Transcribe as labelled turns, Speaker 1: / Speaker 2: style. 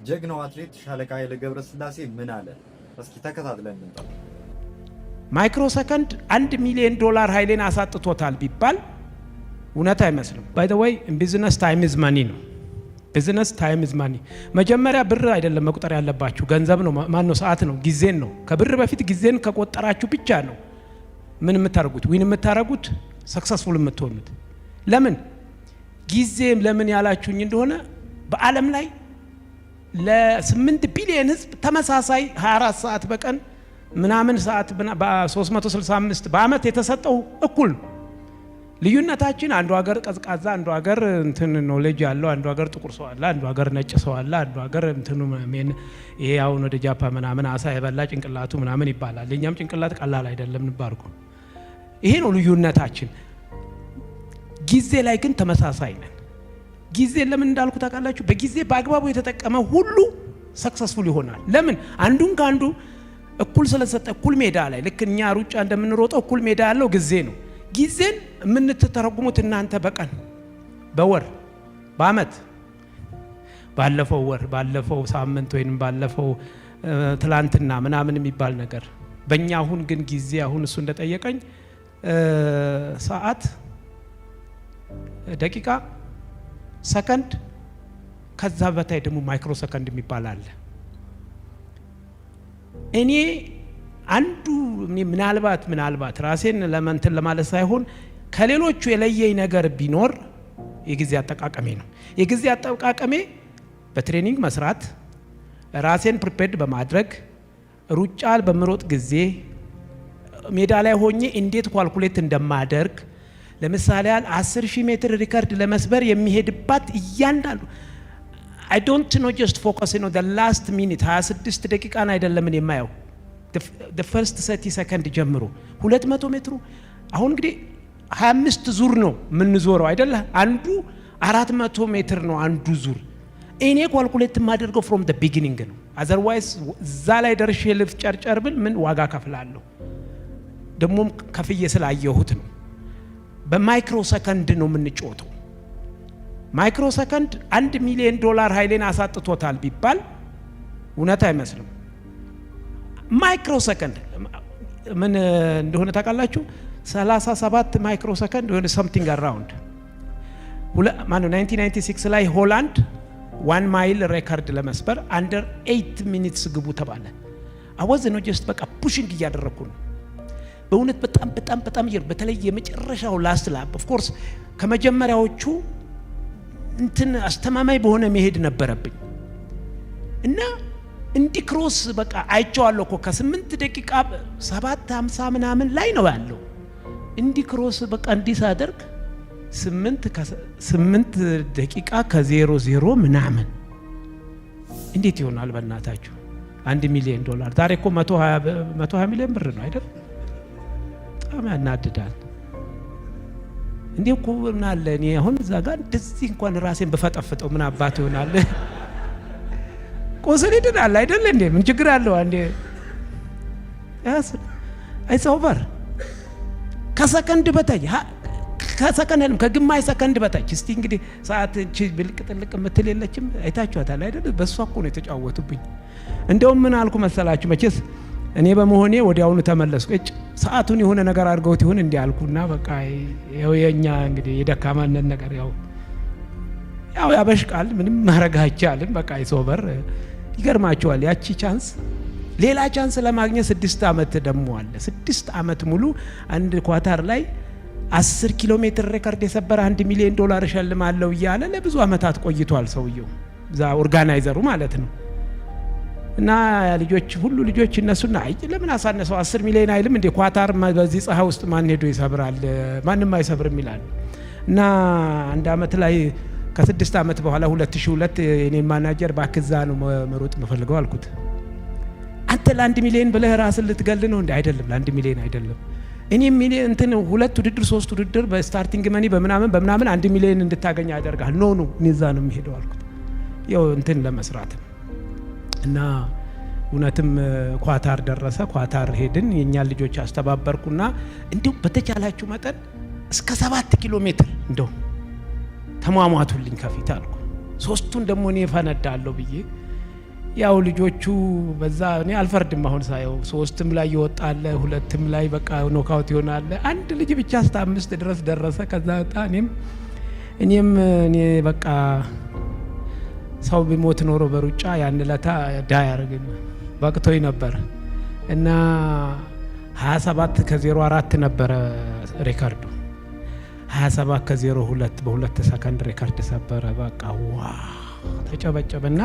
Speaker 1: ጀግናው አትሌት ሻለቃ ኃይለ ገብረስላሴ ምን አለ? እስኪ ተከታትለን እንጣ።
Speaker 2: ማይክሮ ሰከንድ $1 ሚሊዮን ኃይሌን አሳጥቶታል ቢባል እውነት አይመስልም። ባይ ዘ ዌይ ኢን ቢዝነስ ታይም ኢዝ ማኒ ነው። ቢዝነስ ታይም ኢዝ ማኒ። መጀመሪያ ብር አይደለም መቁጠር ያለባችሁ፣ ገንዘብ ነው። ማን ነው? ሰዓት ነው፣ ጊዜን ነው። ከብር በፊት ጊዜን ከቆጠራችሁ ብቻ ነው ምን የምታረጉት ዊን የምታረጉት ሰክሰስፉል የምትሆኑት። ለምን ጊዜም ለምን ያላችሁኝ እንደሆነ በዓለም ላይ ለ8 ቢሊዮን ህዝብ ተመሳሳይ 24 ሰዓት በቀን ምናምን ሰዓት በ365 በአመት የተሰጠው እኩል ነው። ልዩነታችን አንዱ ሀገር ቀዝቃዛ፣ አንዱ ሀገር እንትን ኖሌጅ ያለው፣ አንዱ ሀገር ጥቁር ሰው አለ፣ አንዱ ሀገር ነጭ ሰው አለ፣ አንዱ ሀገር እንትኑ ምን ይሄ አሁን ወደ ጃፓን ምናምን አሳ የበላ ጭንቅላቱ ምናምን ይባላል። የኛም ጭንቅላት ቀላል አይደለም ንባርኩ። ይሄ ነው ልዩነታችን። ጊዜ ላይ ግን ተመሳሳይ ነን። ጊዜ ለምን እንዳልኩ ታውቃላችሁ? በጊዜ በአግባቡ የተጠቀመ ሁሉ ሰክሰስፉል ይሆናል። ለምን? አንዱን ካንዱ እኩል ስለሰጠ እኩል ሜዳ ላይ ልክ እኛ ሩጫ እንደምንሮጠው እኩል ሜዳ ያለው ጊዜ ነው። ጊዜን የምትተረጉሙት እናንተ በቀን፣ በወር፣ በአመት፣ ባለፈው ወር፣ ባለፈው ሳምንት ወይንም ባለፈው ትላንትና ምናምን የሚባል ነገር። በእኛ አሁን ግን ጊዜ አሁን እሱ እንደጠየቀኝ ሰዓት፣ ደቂቃ፣ ሰከንድ፣ ከዛ በታይ ደግሞ ማይክሮ ሰከንድ የሚባል አለ። እኔ አንዱ ምናልባት ራሴን ለመንተን ለማለት ሳይሆን ከሌሎቹ የለየኝ ነገር ቢኖር የጊዜ አጠቃቀሜ ነው። የጊዜ አጠቃቀሜ በትሬኒንግ መስራት፣ ራሴን ፕሪፔርድ በማድረግ ሩጫ በምሮጥ ጊዜ ሜዳ ላይ ሆኜ እንዴት ኳልኩሌት እንደማደርግ፣ ለምሳሌ 10,000 ሜትር ሪከርድ ለመስበር የሚሄድባት እያንዳንዱ I don't know just focus on the last minute 26 ደቂቃን አይደለም የማየው the first 30 ሰከንድ ጀምሮ 200 ሜትሩ አሁን እንግዲህ 25 ዙር ነው የምንዞረው አይደለ? አንዱ 400 ሜትር ነው አንዱ ዙር። እኔ ኳልኩሌት የማደርገው from the beginning ነው። otherwise እዛ ላይ ደርሼ ልፍ ጨርጨር ብል ምን ዋጋ ከፍላለሁ? ደሞም ከፍዬ ስላየሁት ነው። በማይክሮ ሰከንድ ነው የምንጮተው። ማይክሮ ሰከንድ $1 ሚሊዮን ኃይሌን አሳጥቶታል ቢባል እውነት አይመስልም። ማይክሮ ሰከንድ ምን እንደሆነ ታውቃላችሁ? 37 ማይክሮ ሰከንድ ወይ something around ማን 1996 ላይ ሆላንድ 1 ማይል ሬከርድ ለመስበር under 8 minutes ግቡ ተባለ። አወዝ ነው just በቃ ፑሽንግ እያደረኩ ነው። በእውነት በጣም በተለይ የመጨረሻው ላስት ላፕ ኦፍ ኮርስ ከመጀመሪያዎቹ እንትን አስተማማኝ በሆነ መሄድ ነበረብኝ እና እንዲክሮስ በቃ አይቻለሁ እኮ ከ8 ደቂቃ 7:50 ምናምን ላይ ነው ያለው። እንዲክሮስ በቃ እንዲሳደርግ 8 ደቂቃ ከ00 ምናምን እንዴት ይሆናል? በእናታችሁ $1 ሚሊዮን ዛሬ እኮ 120 ሚሊዮን ብር ነው አይደል? በጣም ያናድዳል። እንዴ እኮ ምን አለ እኔ አሁን እዛ ጋር እንደዚህ እንኳን ራሴን በፈጠፍጠው ምን አባት ይሆናል? ቆሰል ይደናል አይደል እንዴ? ምን ችግር አለው? አንዴ it's over ከሰከንድ በታች ከሰከንድ ከግማሽ ሰከንድ በታች። እስቲ እንግዲህ ሰዓት እቺ ብልቅ ጥልቅ የምትል የለችም አይታችኋታል አይደል? በሷ እኮ ነው የተጫወቱብኝ። እንደውም ምን አልኩ መሰላችሁ? መቼስ እኔ በመሆኔ ወዲያውኑ ተመለስኩ። እጭ ሰዓቱን የሆነ ነገር አድርገውት ይሁን እንዴ አልኩና በቃ ያው የኛ እንግዲህ የደካማነት ነገር ያው ያበሽቃል። ምንም ማረግ አይቻልም። በቃ ይሶበር ይገርማቸዋል። ያቺ ቻንስ ሌላ ቻንስ ለማግኘት 6 አመት ደሞ አለ። 6 አመት ሙሉ አንድ ኳታር ላይ 10 ኪሎ ሜትር ሬከርድ የሰበረ $1 ሚሊዮን ሸልማለሁ እያለ ለብዙ አመታት ቆይቷል ሰውየው፣ ዛ ኦርጋናይዘሩ ማለት ነው። እና ልጆች ሁሉ ልጆች እነሱና አይ ለምን አሳነሰው 10 ሚሊዮን አይልም እንዴ? ኳታር በዚህ ፀሐይ ውስጥ ማን ሄዶ ይሰብራል? ማንንም አይሰብርም ይላል። እና አንድ አመት ላይ ከ6 አመት በኋላ 2002 የኔ ማናጀር ባክዛ ነው መሮጥ መፈልገው አልኩት። አንተ ለ1 ሚሊዮን ብለህ ራስን ልትገል ነው እንዴ? አይደለም፣ ለ1 ሚሊዮን አይደለም። እኔ ሚሊዮን እንትን 2 ውድድር 3 ውድድር በስታርቲንግ መኒ በምናምን 1 ሚሊዮን እንድታገኝ ያደርጋል። ኖ እኔዛ ነው የሚሄደው አልኩት። ያው እንትን ለመስራት እና እውነትም ኳታር ደረሰ። ኳታር ሄድን። የኛን ልጆች አስተባበርኩና እንዲሁ በተቻላችሁ መጠን እስከ 7 ኪሎ ሜትር እንደው ተሟሟቱልኝ ከፊት አልኩ። ሶስቱን ደግሞ እኔ ፈነዳለሁ ብዬ ያው ልጆቹ በዛ እኔ አልፈርድም። አሁን ሳየው 3ም ላይ ይወጣል 2ም ላይ በቃ ኖካውት ይሆናል። አንድ ልጅ ብቻ እስከ 5 ድረስ ደረሰ። ከዛ ወጣ። እኔም በቃ ሰው ቢሞት ኖሮ በሩጫ ያን ለታ ዳይ አርግን በቅቶኝ ነበር እና 27 ከ04 ነበረ ሪካርዱ 27 ከ02 በ2 ሰከንድ ሪካርድ ሰበረ። በቃ ዋ ተጨበጨበና